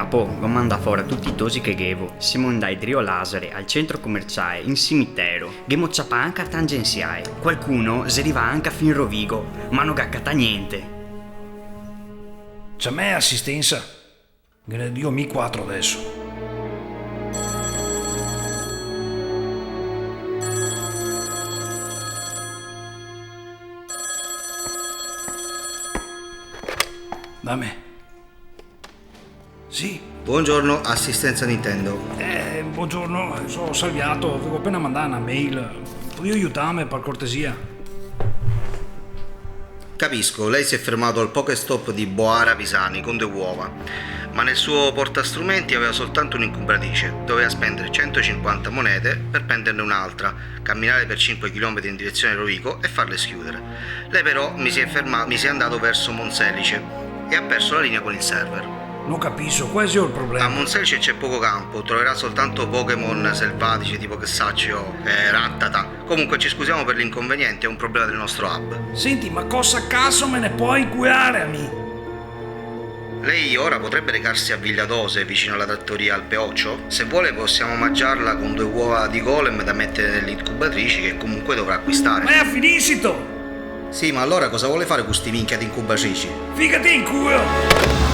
capo lo manda fuori a tutti i tosi che gevo. Siamo andati Drio Lasare al centro commerciale, in cimitero. Gemo ciapa anche a tangenziale. Qualcuno si arriva anche a fin Rovigo, ma non gaccata niente. C'è me assistenza. Io mi 4 adesso. Dammi. Sì. Buongiorno, assistenza Nintendo. Buongiorno, sono Salviato, avevo appena mandato una mail. Puoi aiutarmi per cortesia? Capisco, lei si è fermato al Pokestop di Boara Pisani con 2 uova, ma nel suo portastrumenti aveva soltanto un'incubatrice. Doveva spendere 150 monete per prenderne un'altra, camminare per 5 km in direzione Rovigo e farle schiudere. Lei però mi si è andato verso Monselice e ha perso la linea con il server. Non capisco, quasi ho il problema. A Monselice c'è poco campo, troverà soltanto Pokémon selvatici tipo Chessaccio e Rattata. Comunque ci scusiamo per l'inconveniente, è un problema del nostro hub. Senti, ma cosa cazzo me ne puoi curare a me? Lei ora potrebbe recarsi a Vigliadose, vicino alla trattoria al Peoccio? Se vuole possiamo mangiarla con 2 uova di golem da mettere nelle incubatrici che comunque dovrà acquistare. Ma è affiniscito! Sì, ma allora cosa vuole fare con sti minchia di incubatrici? Figati in culo!